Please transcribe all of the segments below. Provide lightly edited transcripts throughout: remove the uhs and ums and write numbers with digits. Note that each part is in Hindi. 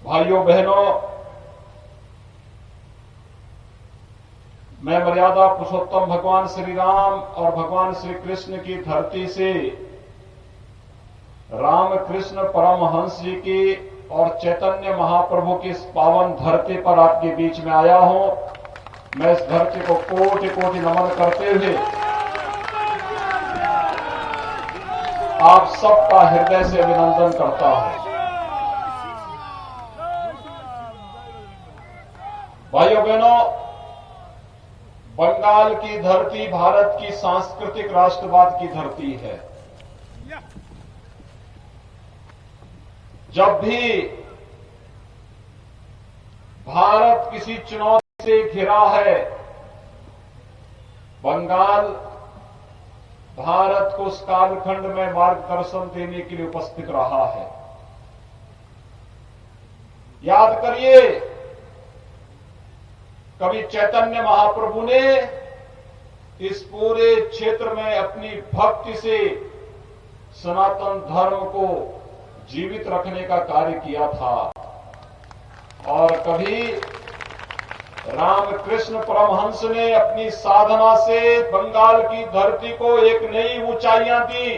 भाइयों बहनों, मैं मर्यादा पुरुषोत्तम भगवान श्री राम और भगवान श्री कृष्ण की धरती से रामकृष्ण परमहंस जी की और चैतन्य महाप्रभु की इस पावन धरती पर आपके बीच में आया हूं। मैं इस धरती को कोटि कोटि नमन करते हुए आप सबका हृदय से अभिनंदन करता हूं। भाइयों बहनों, बंगाल की धरती भारत की सांस्कृतिक राष्ट्रवाद की धरती है। जब भी भारत किसी चुनौती से घिरा है, बंगाल भारत को उस कालखंड में मार्गदर्शन देने के लिए उपस्थित रहा है। याद करिए, कभी चैतन्य महाप्रभु ने इस पूरे क्षेत्र में अपनी भक्ति से सनातन धर्म को जीवित रखने का कार्य किया था, और कभी रामकृष्ण परमहंस ने अपनी साधना से बंगाल की धरती को एक नई ऊंचाइयां दी।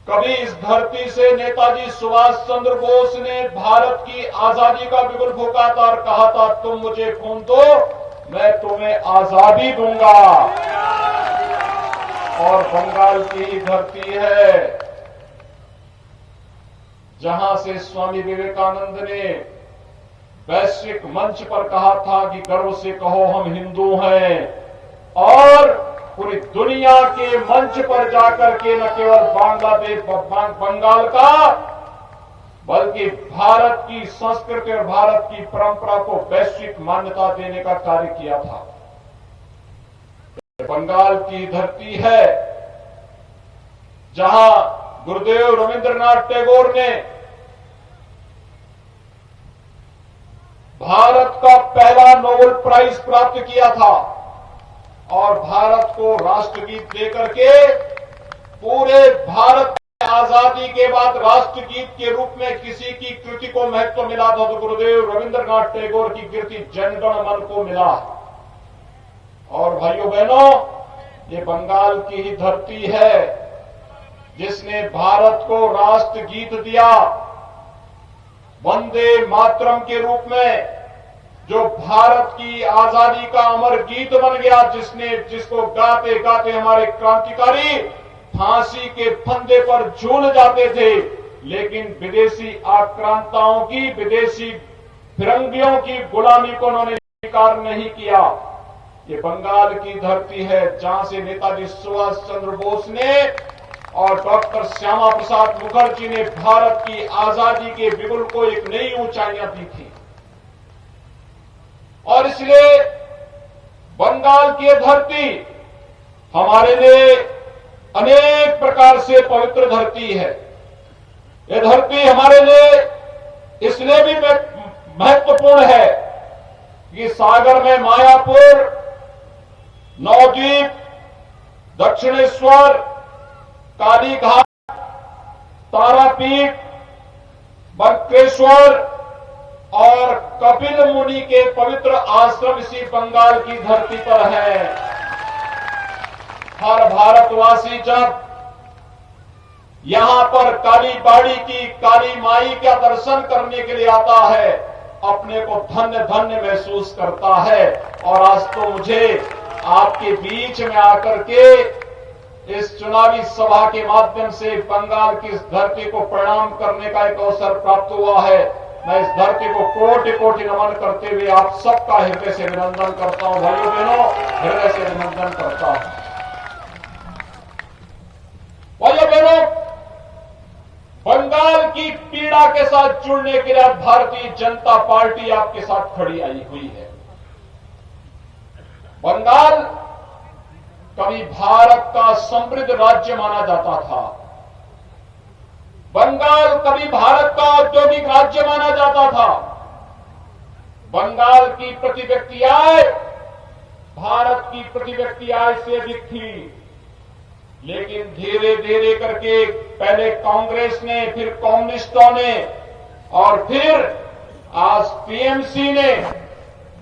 कभी इस धरती से नेताजी सुभाष चंद्र बोस ने भारत की आजादी का बिगुल फूंका था और कहा था, तुम मुझे खून दो, मैं तुम्हें आजादी दूंगा। और बंगाल की ही धरती है जहां से स्वामी विवेकानंद ने वैश्विक मंच पर कहा था कि गर्व से कहो हम हिंदू हैं, और पूरी दुनिया के मंच पर जाकर के न केवल बांग्लादेश बंगाल का बल्कि भारत की संस्कृति और भारत की परंपरा को वैश्विक मान्यता देने का कार्य किया था। बंगाल की धरती है जहां गुरुदेव रविंद्रनाथ टैगोर ने भारत का पहला नोबेल प्राइज प्राप्त किया था, और भारत को राष्ट्रगीत देकर के पूरे भारत में आजादी के बाद राष्ट्रगीत के रूप में किसी की कृति को महत्व मिला था तो गुरुदेव रविंद्रनाथ टैगोर की कृति जन गण मन को मिला। और भाइयों बहनों, ये बंगाल की ही धरती है जिसने भारत को राष्ट्रगीत दिया वंदे मातरम के रूप में, जो भारत की आजादी का अमर गीत बन गया, जिसको गाते गाते हमारे क्रांतिकारी फांसी के फंदे पर झूल जाते थे, लेकिन विदेशी आक्रांताओं की, विदेशी फिरंगियों की गुलामी को उन्होंने स्वीकार नहीं किया। ये बंगाल की धरती है जहां से नेताजी सुभाष चंद्र बोस ने और डॉक्टर श्यामा प्रसाद मुखर्जी ने भारत की आजादी के बिगुल को एक नई ऊंचाइयां दी थी। और इसलिए बंगाल की धरती हमारे लिए अनेक प्रकार से पवित्र धरती है। यह धरती हमारे लिए इसलिए भी महत्वपूर्ण है कि सागर में मायापुर, नवद्वीप, दक्षिणेश्वर, कालीघाट, तारापीठ, बंक्रेश्वर और कपिल मुनि के पवित्र आश्रम इसी बंगाल की धरती पर है। हर भारतवासी जब यहां पर काली बाड़ी की काली माई का दर्शन करने के लिए आता है, अपने को धन्य धन्य महसूस करता है। और आज तो मुझे आपके बीच में आकर के इस चुनावी सभा के माध्यम से बंगाल की इस धरती को प्रणाम करने का एक अवसर प्राप्त हुआ है। मैं इस धरती को कोटि कोटि नमन करते हुए आप सबका हृदय से अभिनंदन करता हूं। भाइयों बहनों, हृदय से अभिनंदन करता हूं। भाइयों बहनों, बंगाल की पीड़ा के साथ जुड़ने के लिए भारतीय जनता पार्टी आपके साथ खड़ी आई हुई है। बंगाल कभी भारत का समृद्ध राज्य माना जाता था। बंगाल कभी भारत का औद्योगिक राज्य माना जाता था। बंगाल की प्रति व्यक्ति आय भारत की प्रति व्यक्ति आय से अधिक थी। लेकिन धीरे धीरे करके पहले कांग्रेस ने, फिर कम्युनिस्टों ने और फिर आज टीएमसी ने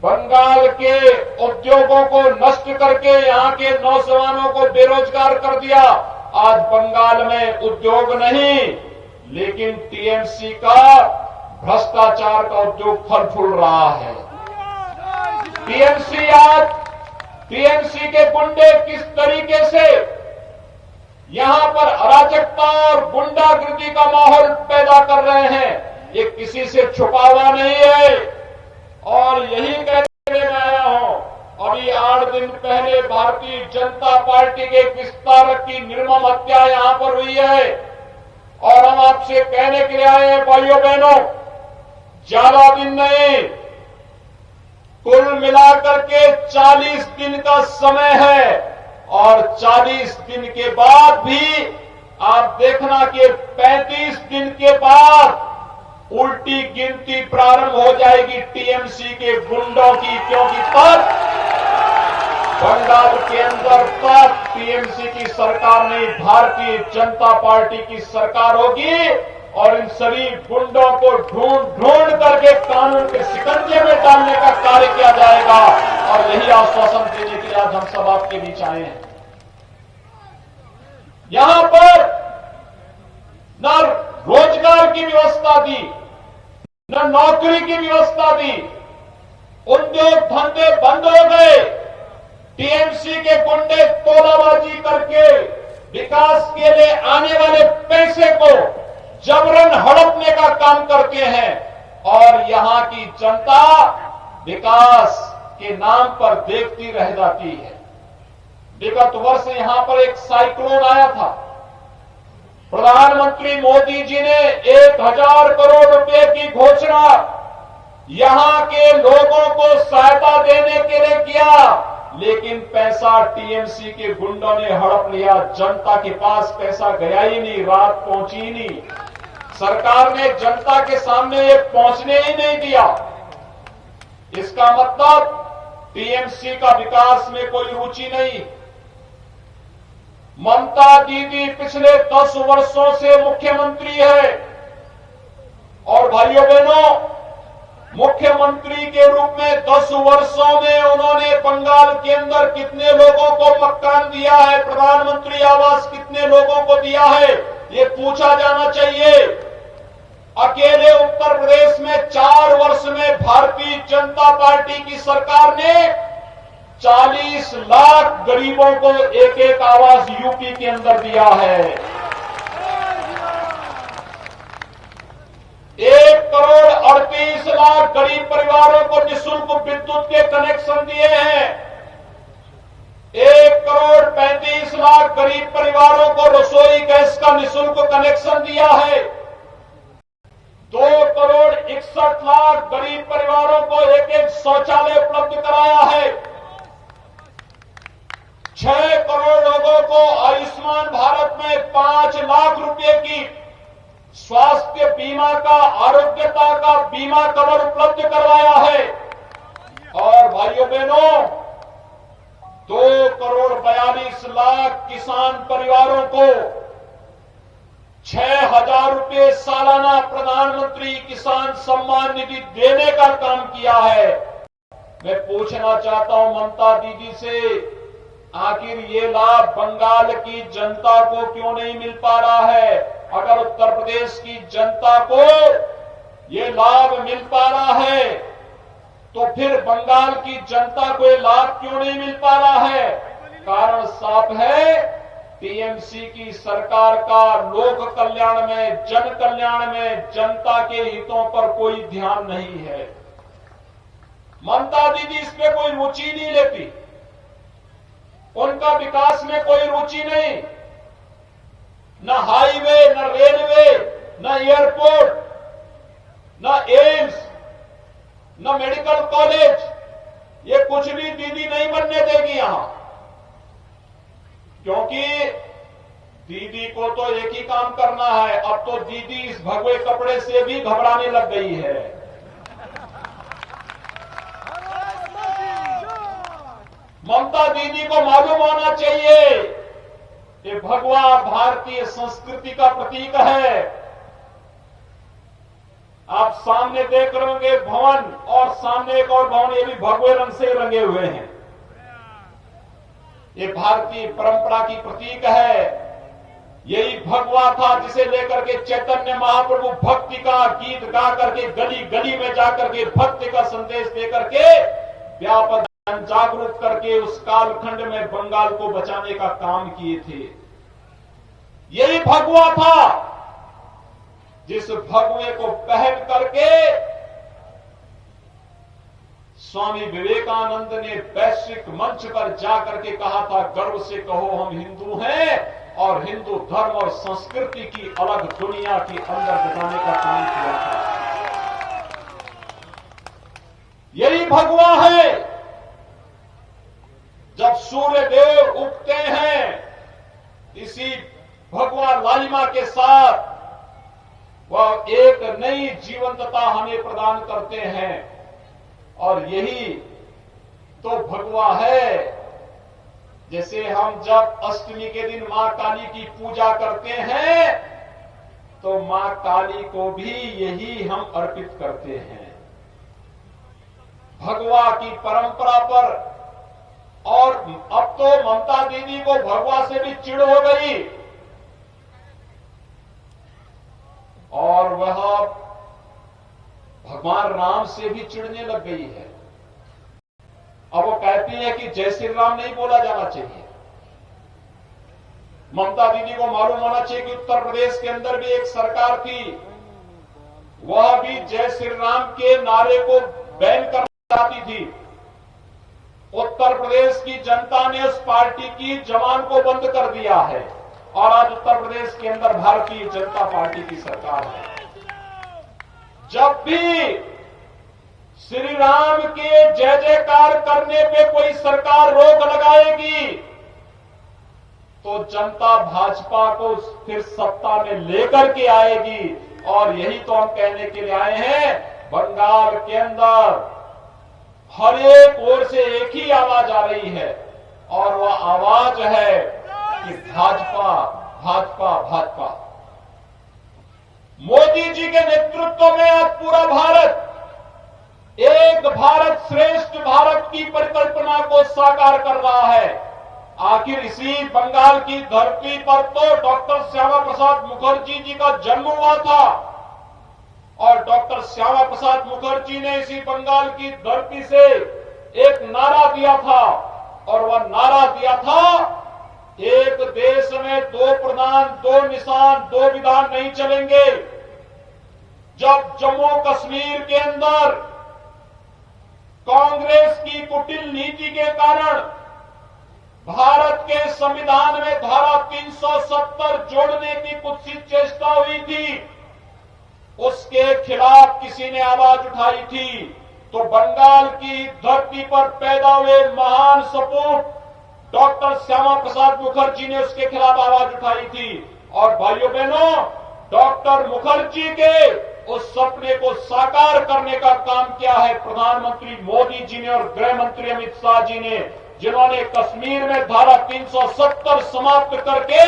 बंगाल के उद्योगों को नष्ट करके यहां के नौजवानों को बेरोजगार कर दिया। आज बंगाल में उद्योग नहीं, लेकिन टीएमसी का भ्रष्टाचार का उद्योग फल फूल रहा है। टीएमसी के गुंडे किस तरीके से यहां पर अराजकता और गुंडागिर्दी का माहौल पैदा कर रहे हैं, ये किसी से छुपा हुआ नहीं है। और यही कहने में आया हूं, अभी 8 दिन पहले भारतीय जनता पार्टी के एक विस्तारक की निर्मम हत्या यहां पर हुई है और हम आपसे कहने के लिए आए हैं भाइयों बहनों, ज्यादा दिन नहीं, कुल मिलाकर के 40 दिन का समय है और 40 दिन के बाद भी आप देखना कि 35 दिन के बाद उल्टी गिनती प्रारंभ हो जाएगी टीएमसी के गुंडों की, क्योंकि तब बंगाल के अंदर तब टीएमसी की सरकार नहीं, भारतीय जनता पार्टी की सरकार होगी और इन सभी गुंडों को ढूंढ करके कानून के शिकंजे में डालने का कार्य किया जाएगा। और यही आश्वासन देने के लिए आज हम सब आपके बीच आए हैं। यहां पर न रोजगार की व्यवस्था दी, न नौकरी की व्यवस्था दी, उद्योग धंधे बंद हो गए। टीएमसी के गुंडे तोलाबाजी करके विकास के लिए आने वाले पैसे को जबरन हड़पने का काम करते हैं और यहां की जनता विकास के नाम पर देखती रह जाती है। विगत वर्ष यहां पर एक साइक्लोन आया था, प्रधानमंत्री मोदी जी ने 1000 करोड़ रुपए की घोषणा यहां के लोगों को सहायता देने के लिए किया, लेकिन पैसा टीएमसी के गुंडों ने हड़प लिया। जनता के पास पैसा गया ही नहीं, रात पहुंची ही नहीं। सरकार ने जनता के सामने ये पहुंचने ही नहीं दिया। इसका मतलब टीएमसी का विकास में कोई रुचि नहीं। ममता दीदी पिछले 10 वर्षों से मुख्यमंत्री है और भाइयों बहनों, मुख्यमंत्री के रूप में 10 वर्षों में उन्होंने बंगाल के अंदर कितने लोगों को मकान दिया है, प्रधानमंत्री आवास कितने लोगों को दिया है, ये पूछा जाना चाहिए। अकेले उत्तर प्रदेश में 4 वर्ष में भारतीय जनता पार्टी की सरकार ने 40 लाख गरीबों को एक एक आवास यूपी के अंदर दिया है। 1,38,00,000 गरीब परिवारों को निःशुल्क विद्युत के कनेक्शन दिए हैं। 1,35,00,000 गरीब परिवारों को रसोई गैस का निःशुल्क कनेक्शन दिया है। 2,61,00,000 गरीब परिवारों को एक एक शौचालय उपलब्ध कराया है। 6 करोड़ लोगों को आयुष्मान भारत में 5 लाख रुपए की स्वास्थ्य बीमा का, आरोग्यता का बीमा कवर उपलब्ध करवाया है। और भाइयों बहनों, 2,42,00,000 किसान परिवारों को 6,000 रुपए सालाना प्रधानमंत्री किसान सम्मान निधि देने का काम किया है। मैं पूछना चाहता हूं ममता दीदी से, आखिर ये लाभ बंगाल की जनता को क्यों नहीं मिल पा रहा है? अगर उत्तर प्रदेश की जनता को ये लाभ मिल पा रहा है तो फिर बंगाल की जनता को ये लाभ क्यों नहीं मिल पा रहा है? कारण साफ है, टीएमसी की सरकार का लोक कल्याण में, जन कल्याण में, जनता के हितों पर कोई ध्यान नहीं है। ममता दीदी इसमें कोई रुचि नहीं लेती, उनका विकास में कोई रुचि नहीं। न हाईवे, न रेलवे, न एयरपोर्ट, न एम्स, न मेडिकल कॉलेज, ये कुछ भी दीदी नहीं बनने देगी यहां, क्योंकि दीदी को तो एक ही काम करना है। अब तो दीदी इस भगवे कपड़े से भी घबराने लग गई है। ममता दीदी को मालूम होना चाहिए ये भगवा भारतीय संस्कृति का प्रतीक है। आप सामने देख रहे होंगे भवन, और सामने एक और भवन, ये भी भगवे रंग से रंगे हुए हैं। ये भारतीय परंपरा की प्रतीक है। यही भगवा था जिसे लेकर के चैतन्य महाप्रभु भक्ति का गीत गा करके गली गली में जाकर के भक्ति का संदेश देकर के व्यापक जागरूक करके उस कालखंड में बंगाल को बचाने का काम किए थे। यही भगवा था जिस भगवे को पहन करके स्वामी विवेकानंद ने वैश्विक मंच पर जाकर के कहा था, गर्व से कहो हम हिंदू हैं, और हिंदू धर्म और संस्कृति की अलग दुनिया के अंदर बताने का काम किया था। यही भगवा है। जब सूर्य देव उगते हैं, इसी भगवा लालिमा के साथ वह एक नई जीवंतता हमें प्रदान करते हैं। और यही तो भगवा है। जैसे हम जब अष्टमी के दिन मां काली की पूजा करते हैं, तो मां काली को भी यही हम अर्पित करते हैं, भगवा की परंपरा पर। और अब तो ममता दीदी को भगवा से भी चिढ़ हो गई, और वह भगवान राम से भी चिढ़ने लग गई है। अब वो कहती है कि जय श्री राम नहीं बोला जाना चाहिए। ममता दीदी को मालूम होना चाहिए कि उत्तर प्रदेश के अंदर भी एक सरकार थी, वह भी जय श्री राम के नारे को बैन करना चाहती थी। उत्तर प्रदेश की जनता ने उस पार्टी की जबान को बंद कर दिया है, और आज उत्तर प्रदेश के अंदर भारतीय जनता पार्टी की सरकार है। जब भी श्री राम के जय जयकार करने पे कोई सरकार रोक लगाएगी, तो जनता भाजपा को फिर सत्ता में लेकर के आएगी। और यही तो हम कहने के लिए आए हैं। बंगाल के अंदर हर एक ओर से एक ही आवाज आ रही है, और वह आवाज है कि भाजपा भाजपा भाजपा। मोदी जी के नेतृत्व में आज पूरा भारत एक भारत श्रेष्ठ भारत की परिकल्पना को साकार कर रहा है। आखिर इसी बंगाल की धरती पर तो डॉक्टर श्यामा प्रसाद मुखर्जी जी का जन्म हुआ था, और डॉक्टर श्यामा प्रसाद मुखर्जी ने इसी बंगाल की धरती से एक नारा दिया था, और वह नारा दिया था, एक देश में दो प्रधान, दो निशान, दो विधान नहीं चलेंगे। जब जम्मू कश्मीर के अंदर कांग्रेस की कुटिल नीति के कारण भारत के संविधान में धारा 370 जोड़ने की कुत्सित चेष्टा हुई थी, उसके खिलाफ किसी ने आवाज उठाई थी, तो बंगाल की धरती पर पैदा हुए महान सपूत डॉक्टर श्यामा प्रसाद मुखर्जी ने उसके खिलाफ आवाज उठाई थी। और भाइयों बहनों, डॉक्टर मुखर्जी के उस सपने को साकार करने का काम किया है प्रधानमंत्री मोदी जी ने और गृह मंत्री अमित शाह जी ने, जिन्होंने कश्मीर में धारा 370 समाप्त करके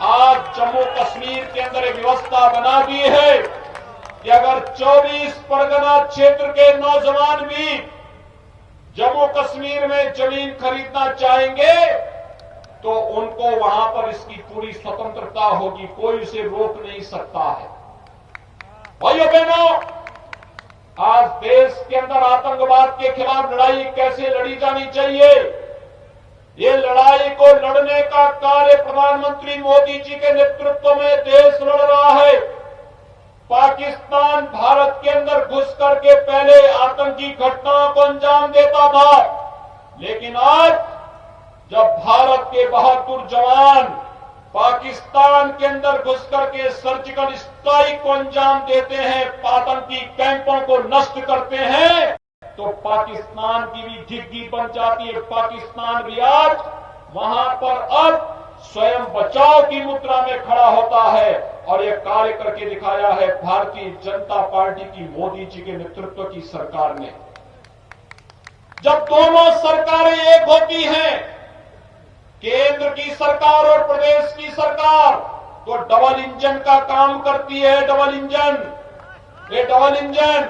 आज जम्मू कश्मीर के अंदर एक व्यवस्था बना दी है कि अगर 24 परगना क्षेत्र के नौजवान भी जम्मू कश्मीर में जमीन खरीदना चाहेंगे, तो उनको वहां पर इसकी पूरी स्वतंत्रता होगी, कोई उसे रोक नहीं सकता है। भाइयों बहनों, आज देश के अंदर आतंकवाद के खिलाफ लड़ाई कैसे लड़ी जानी चाहिए, ये लड़ाई को लड़ने का कार्य प्रधानमंत्री मोदी जी के नेतृत्व में देश लड़ रहा है। पाकिस्तान भारत के अंदर घुस करके पहले आतंकी घटनाओं को अंजाम देता था, लेकिन आज जब भारत के बहादुर जवान पाकिस्तान के अंदर घुस करके सर्जिकल स्ट्राइक को अंजाम देते हैं, आतंकी कैंपों को नष्ट करते हैं, तो पाकिस्तान की भी झिग्गी बन जाती है। पाकिस्तान भी आज वहां पर अब स्वयं बचाव की मुद्रा में खड़ा होता है, और यह कार्य करके दिखाया है भारतीय जनता पार्टी की मोदी जी के नेतृत्व की सरकार ने। जब दोनों सरकारें एक होती हैं, केंद्र की सरकार और प्रदेश की सरकार तो डबल इंजन का काम करती है। डबल इंजन, ये डबल इंजन,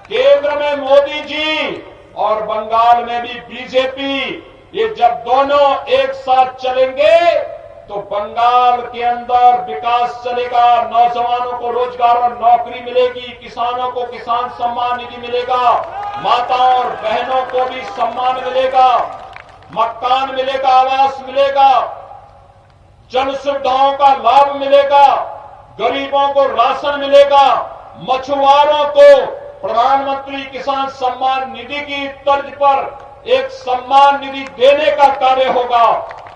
केंद्र में मोदी जी और बंगाल में भी बीजेपी, ये जब दोनों एक साथ चलेंगे तो बंगाल के अंदर विकास चलेगा, नौजवानों को रोजगार और नौकरी मिलेगी, किसानों को किसान सम्मान निधि मिलेगा, माताओं और बहनों को भी सम्मान मिलेगा, मकान मिलेगा, आवास मिलेगा, जन सुविधाओं का लाभ मिलेगा, गरीबों को राशन मिलेगा, मछुआरों को प्रधानमंत्री किसान सम्मान निधि की तर्ज पर एक सम्मान निधि देने का कार्य होगा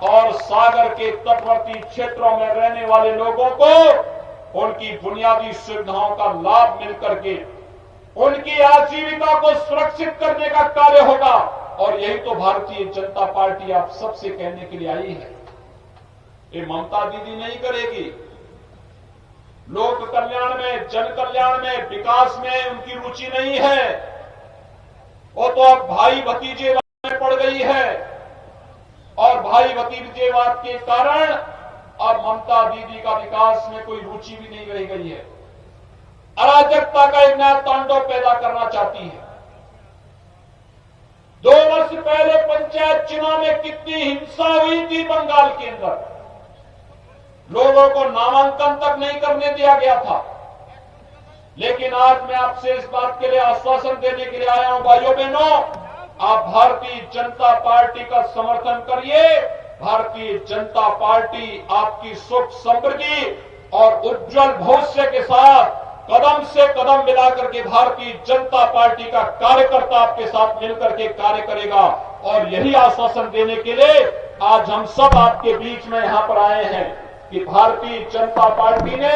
और सागर के तटवर्ती क्षेत्रों में रहने वाले लोगों को उनकी बुनियादी सुविधाओं का लाभ मिलकर के उनकी आजीविका को सुरक्षित करने का कार्य होगा। और यही तो भारतीय जनता पार्टी आप सबसे कहने के लिए आई है। ये ममता दीदी नहीं करेगी। लोक कल्याण में, जन कल्याण में, विकास में उनकी रुचि नहीं है। वो तो अब भाई भतीजेवाद में पड़ गई है और भाई भतीजेवाद के कारण अब ममता दीदी का विकास में कोई रुचि भी नहीं रह गई है। अराजकता का एक नया तांडव पैदा करना चाहती है। 2 वर्ष पहले पंचायत चुनाव में कितनी हिंसा हुई थी बंगाल के अंदर, लोगों को नामांकन तक नहीं करने दिया गया था। लेकिन आज मैं आपसे इस बात के लिए आश्वासन देने के लिए आया हूं, भाइयों बहनों, आप भारतीय जनता पार्टी का समर्थन करिए। भारतीय जनता पार्टी आपकी सुख समृद्धि और उज्जवल भविष्य के साथ कदम से कदम मिलाकर के भारतीय जनता पार्टी का कार्यकर्ता आपके साथ मिलकर के कार्य करेगा। और यही आश्वासन देने के लिए आज हम सब आपके बीच में यहां पर आए हैं कि भारतीय जनता पार्टी ने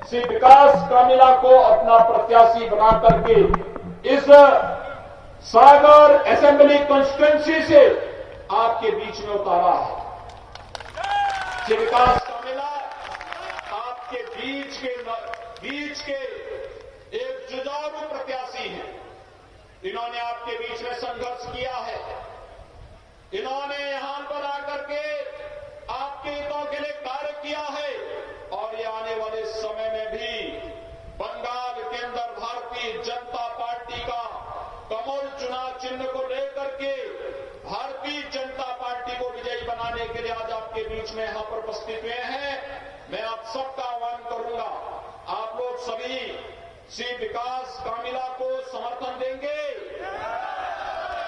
श्री विकास कामिला को अपना प्रत्याशी बना करके इस सागर असेंबली कॉन्स्टिट्यूंसी से आपके बीच में उतारा है। श्री विकास कामिला आपके बीच के एक जुझारू प्रत्याशी हैं। इन्होंने आपके बीच में संघर्ष किया है। इन्होंने यहां पर आकर के आपके हितों के लिए कार्य किया है और ये आने वाले समय में भी बंगाल के अंदर भारतीय जनता पार्टी का कमल चुनाव चिन्ह को लेकर के भारतीय जनता पार्टी को विजयी बनाने के लिए आज आपके बीच में यहां पर उपस्थित हुए हैं। मैं आप सबका आह्वान करूंगा, आप लोग सभी श्री विकास कामिला को समर्थन देंगे।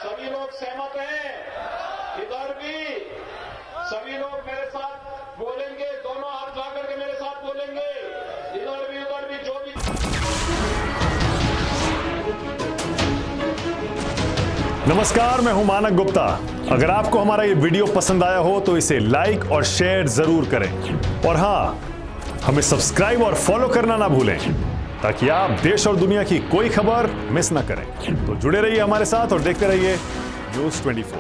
सभी लोग सहमत हैं? इधर भी सभी लोग मेरे साथ बोलेंगे, दोनों हाथ ला करके मेरे साथ बोलेंगे, इधर भी उधर भी, जो भी। नमस्कार, मैं हूं मानक गुप्ता। अगर आपको हमारा ये वीडियो पसंद आया हो तो इसे लाइक और शेयर जरूर करें और हां, हमें सब्सक्राइब और फॉलो करना ना भूलें ताकि आप देश और दुनिया की कोई खबर मिस ना करें। तो जुड़े रहिए हमारे साथ और देखते रहिए न्यूज़ 24।